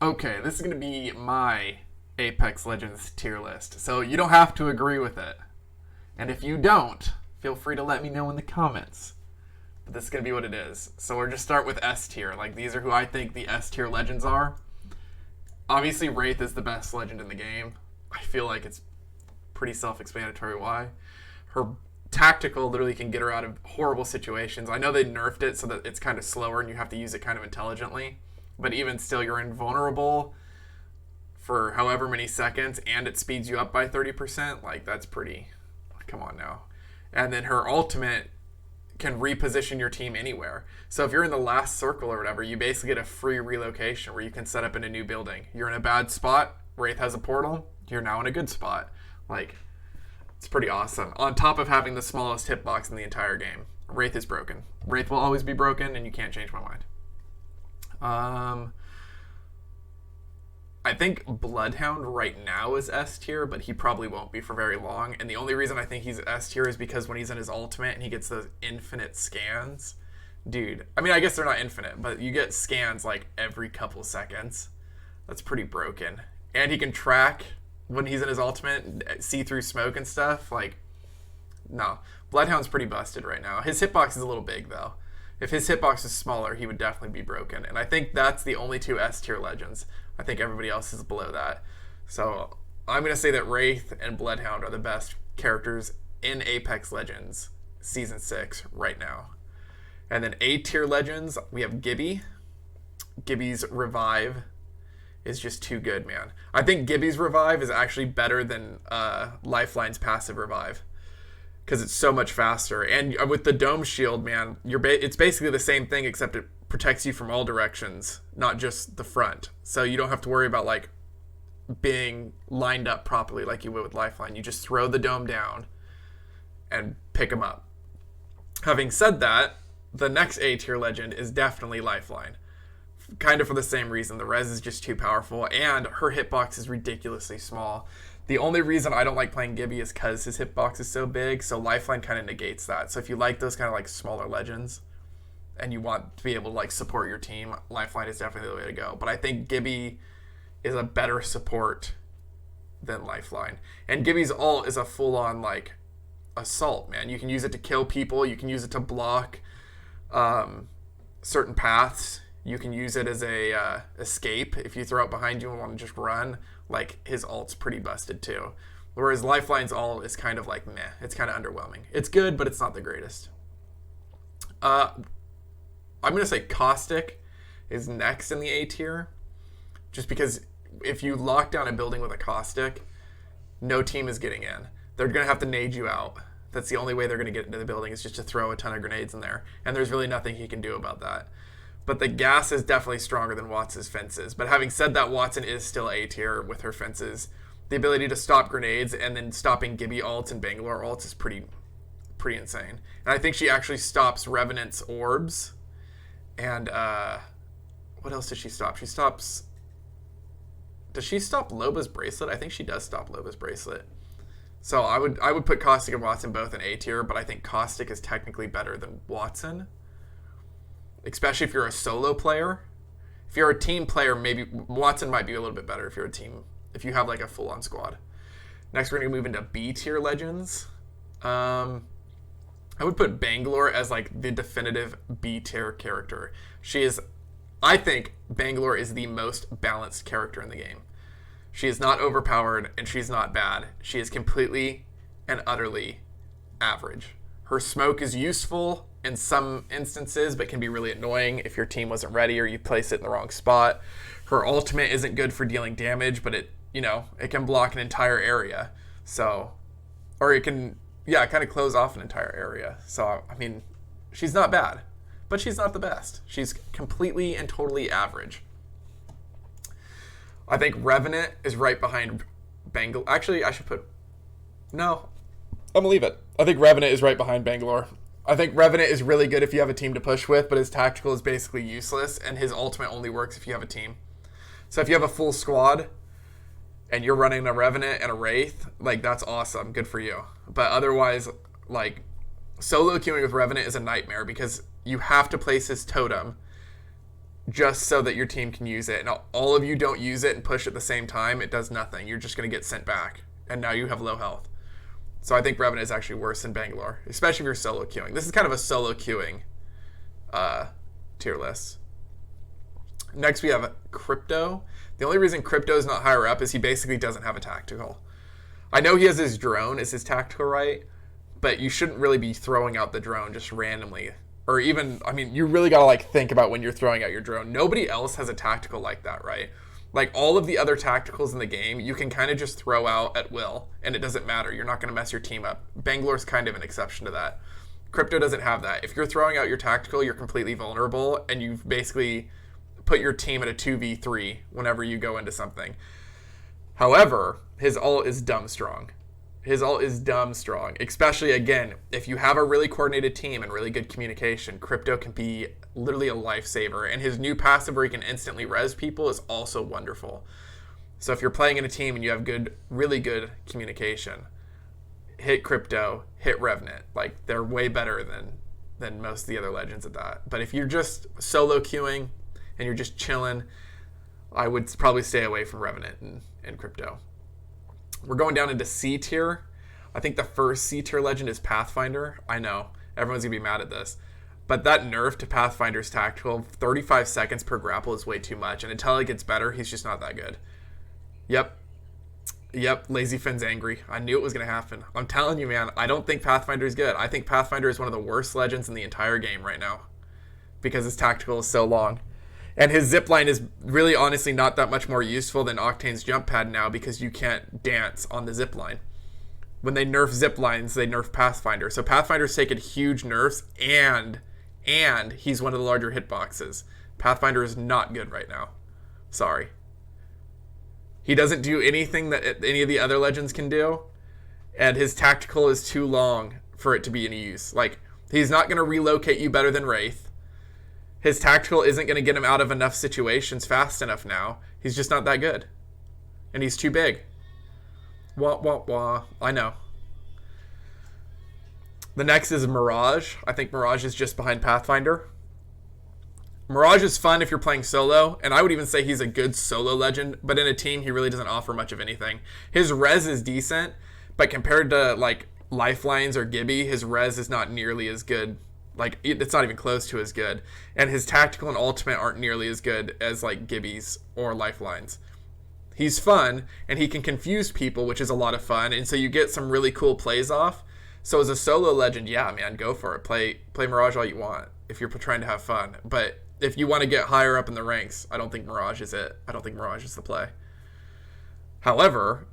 Okay, this is going to be my Apex Legends tier list, so you don't have to agree with it. And if you don't, feel free to let me know in the comments. But this is going to be what it is. So we're just start with S tier. Like, these are who I think the S tier legends are. Obviously, Wraith is the best legend in the game. I feel like it's pretty self-explanatory why. Her tactical literally can get her out of horrible situations. I know they nerfed it so that it's kind of slower and you have to use it kind of intelligently. But even still, you're invulnerable for however many seconds and it speeds you up by 30%. Like, that's pretty... Come on now. And then her ultimate can reposition your team anywhere. So if you're in the last circle or whatever, you basically get a free relocation where you can set up in a new building. You're in a bad spot, Wraith has a portal, you're now in a good spot. Like, it's pretty awesome. On top of having the smallest hitbox in the entire game. Wraith is broken. Wraith will always be broken, and you can't change my mind. I think Bloodhound right now is S tier, but he probably won't be for very long. And the only reason I think he's S tier is because when he's in his ultimate and he gets those infinite scans, dude. I mean, I guess they're not infinite, but you get scans like every couple seconds. That's pretty broken. And he can track when he's in his ultimate, see through smoke and stuff. Like, no. Bloodhound's pretty busted right now. His hitbox is a little big, though. If his hitbox is smaller, he would definitely be broken. And I think that's the only two S tier legends. I think everybody else is below that. So I'm going to say that Wraith and Bloodhound are the best characters in Apex Legends Season 6 right now. And then A tier legends, we have Gibby. Gibby's Revive is just too good, man. I think Gibby's Revive is actually better than Lifeline's passive Revive because it's so much faster. And with the Dome Shield, man, it's basically the same thing except it protects you from all directions, not just the front. So you don't have to worry about like being lined up properly like you would with Lifeline. You just throw the dome down and pick them up. Having said that, the next A tier legend is definitely Lifeline. Kind of for the same reason. The res is just too powerful and her hitbox is ridiculously small. The only reason I don't like playing Gibby is because his hitbox is so big, so Lifeline kind of negates that. So if you like those kind of like smaller legends, and you want to be able to like support your team, Lifeline is definitely the way to go. But I think Gibby is a better support than Lifeline. And Gibby's ult is a full-on like assault, man. You can use it to kill people. You can use it to block certain paths. You can use it as a escape if you throw it behind you and want to just run. Like, his ult's pretty busted too. Whereas Lifeline's ult is kind of like meh. It's kind of underwhelming. It's good, but it's not the greatest. I'm going to say Caustic is next in the A tier. Just because if you lock down a building with a Caustic, no team is getting in. They're going to have to nade you out. That's the only way they're going to get into the building is just to throw a ton of grenades in there. And there's really nothing he can do about that. But the gas is definitely stronger than Watts' fences. But having said that, Wattson is still A tier with her fences. The ability to stop grenades and then stopping Gibby ults and Bangalore ults is pretty insane. And I think she actually stops Revenant's orbs. And what else does she stop? Does she stop Loba's bracelet? I think she does stop Loba's bracelet. So I would put Caustic and Wattson both in A tier, but I think Caustic is technically better than Wattson. Especially if you're a solo player. If you're a team player, maybe Wattson might be a little bit better if you're a team. If you have like a full-on squad. Next, we're going to move into B tier legends. I would put Bangalore as like the definitive B tier character. I think Bangalore is the most balanced character in the game. She is not overpowered and she's not bad. She is completely and utterly average. Her smoke is useful in some instances, but can be really annoying if your team wasn't ready or you place it in the wrong spot. Her ultimate isn't good for dealing damage, but it can block an entire area. So, or it can, kind of close off an entire area. So, I mean, she's not bad, but she's not the best. She's completely and totally average. I think Revenant is right behind Bangalore. Actually, I'm going to leave it. I think Revenant is right behind Bangalore. I think Revenant is really good if you have a team to push with, but his tactical is basically useless, and his ultimate only works if you have a team. So if you have a full squad, and you're running a Revenant and a Wraith, like, that's awesome. Good for you. But otherwise, like, solo queuing with Revenant is a nightmare because you have to place his totem just so that your team can use it. And all of you don't use it and push at the same time, it does nothing. You're just going to get sent back. And now you have low health. So I think Revenant is actually worse than Bangalore, especially if you're solo queuing. This is kind of a solo queuing tier list. Next we have Crypto. The only reason Crypto is not higher up is he basically doesn't have a tactical. I know he has his drone as his tactical right, but you shouldn't really be throwing out the drone just randomly. Or even, I mean, you really got to like think about when you're throwing out your drone. Nobody else has a tactical like that, right? Like all of the other tacticals in the game, you can kind of just throw out at will, and it doesn't matter. You're not going to mess your team up. Bangalore's kind of an exception to that. Crypto doesn't have that. If you're throwing out your tactical, you're completely vulnerable, and you've basically put your team at a 2v3 whenever you go into something. However, his ult is dumb strong. His ult is dumb strong, especially, again, if you have a really coordinated team and really good communication, Crypto can be literally a lifesaver. And his new passive where he can instantly res people is also wonderful. So if you're playing in a team and you have good, really good communication, hit Crypto, hit Revenant. Like, they're way better than most of the other legends at that. But if you're just solo queuing and you're just chilling, I would probably stay away from Revenant and Crypto. We're going down into C tier. I think the first C tier legend is Pathfinder. I know, everyone's going to be mad at this. But that nerf to Pathfinder's tactical, 35 seconds per grapple is way too much. And until it gets better, he's just not that good. Yep, Lazy Finn's angry. I knew it was going to happen. I'm telling you, man, I don't think Pathfinder is good. I think Pathfinder is one of the worst legends in the entire game right now. Because his tactical is so long. And his zipline is really honestly not that much more useful than Octane's jump pad now because you can't dance on the zipline. When they nerf ziplines, they nerf Pathfinder. So Pathfinder's taken huge nerfs and he's one of the larger hitboxes. Pathfinder is not good right now. Sorry. He doesn't do anything that any of the other legends can do. And his tactical is too long for it to be any use. Like, he's not going to relocate you better than Wraith. His tactical isn't going to get him out of enough situations fast enough now. He's just not that good. And he's too big. Wah, wah, wah. I know. The next is Mirage. I think Mirage is just behind Pathfinder. Mirage is fun if you're playing solo, and I would even say he's a good solo legend, but in a team, he really doesn't offer much of anything. His res is decent, but compared to, like, Lifelines or Gibby, his res is not nearly as good. Like, it's not even close to as good. And his tactical and ultimate aren't nearly as good as, like, Gibby's or Lifelines. He's fun, and he can confuse people, which is a lot of fun, and so you get some really cool plays off. So as a solo legend, yeah, man, go for it. Play Mirage all you want if you're trying to have fun. But if you want to get higher up in the ranks, I don't think Mirage is it. I don't think Mirage is the play. However,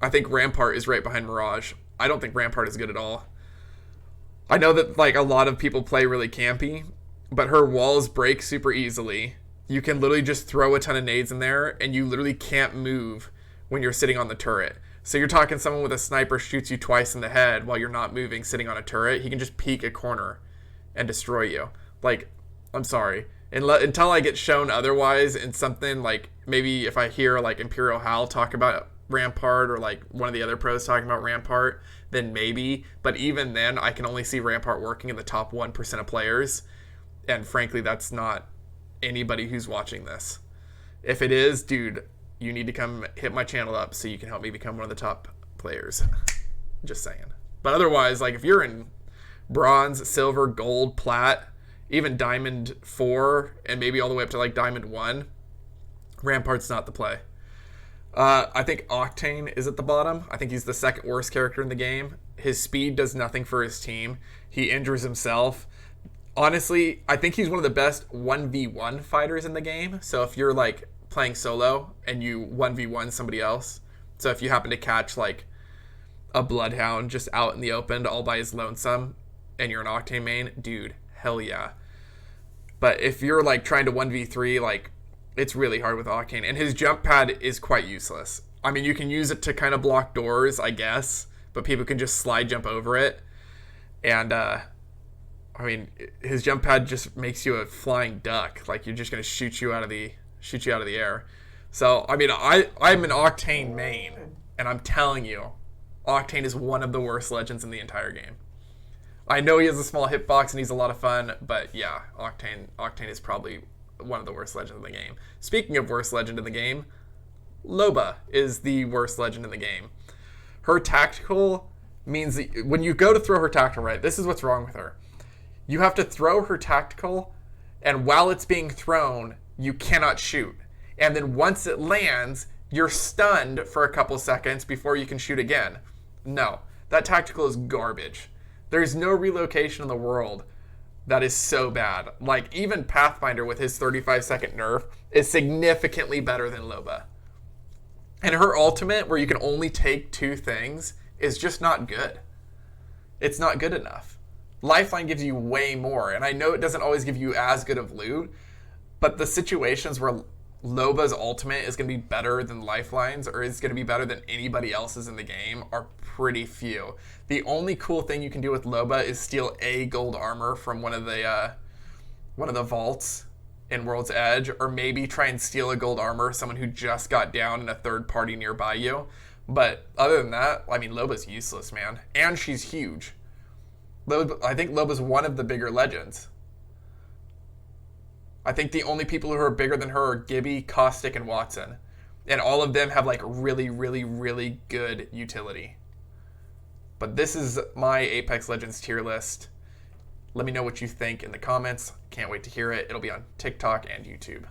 I think Rampart is right behind Mirage. I don't think Rampart is good at all. I know that, like, a lot of people play really campy, but her walls break super easily. You can literally just throw a ton of nades in there, and you literally can't move when you're sitting on the turret. So you're talking someone with a sniper shoots you twice in the head while you're not moving, sitting on a turret. He can just peek a corner and destroy you. Like, I'm sorry. Until I get shown otherwise in something, like, maybe if I hear, like, Imperial Hal talk about Rampart or, like, one of the other pros talking about Rampart, then maybe. But even then, I can only see Rampart working in the top 1% of players. And frankly, that's not anybody who's watching this. If it is, dude, you need to come hit my channel up so you can help me become one of the top players. Just saying. But otherwise, like, if you're in bronze, silver, gold, plat, even diamond 4, and maybe all the way up to, like, diamond 1, Rampart's not the play. I think Octane is at the bottom. I think he's the second worst character in the game. His speed does nothing for his team. He injures himself. Honestly, I think he's one of the best 1v1 fighters in the game. So if you're, like, playing solo and you 1v1 somebody else, so if you happen to catch, like, a Bloodhound just out in the open all by his lonesome and you're an Octane main, dude, hell yeah. But if you're, like, trying to 1v3, like, it's really hard with Octane. And his jump pad is quite useless. I mean, you can use it to kind of block doors, I guess, but people can just slide jump over it. And, I mean, his jump pad just makes you a flying duck. Like, you're just going to shoot you out of the air. So, I mean, I'm an Octane main, and I'm telling you, Octane is one of the worst legends in the entire game. I know he has a small hitbox and he's a lot of fun, but yeah, Octane is probably one of the worst legends in the game. Speaking of worst legend in the game, Loba is the worst legend in the game. Her tactical means that when you go to throw her tactical, right, this is what's wrong with her. You have to throw her tactical, and while it's being thrown, you cannot shoot. And then once it lands, you're stunned for a couple seconds before you can shoot again. No, that tactical is garbage. There's no relocation in the world that is so bad. Like, even Pathfinder with his 35-second nerf is significantly better than Loba. And her ultimate, where you can only take 2 things, is just not good. It's not good enough. Lifeline gives you way more, and I know it doesn't always give you as good of loot, but the situations where Loba's ultimate is going to be better than Lifeline's, or is going to be better than anybody else's in the game, are pretty few. The only cool thing you can do with Loba is steal a gold armor from one of the vaults in World's Edge, or maybe try and steal a gold armor someone who just got down in a third party nearby you. But other than that, I mean, Loba's useless, man. And she's huge. I think Loba's one of the bigger legends. I think the only people who are bigger than her are Gibby, Caustic, and Watson. And all of them have like really, really, really good utility. But this is my Apex Legends tier list. Let me know what you think in the comments. Can't wait to hear it. It'll be on TikTok and YouTube.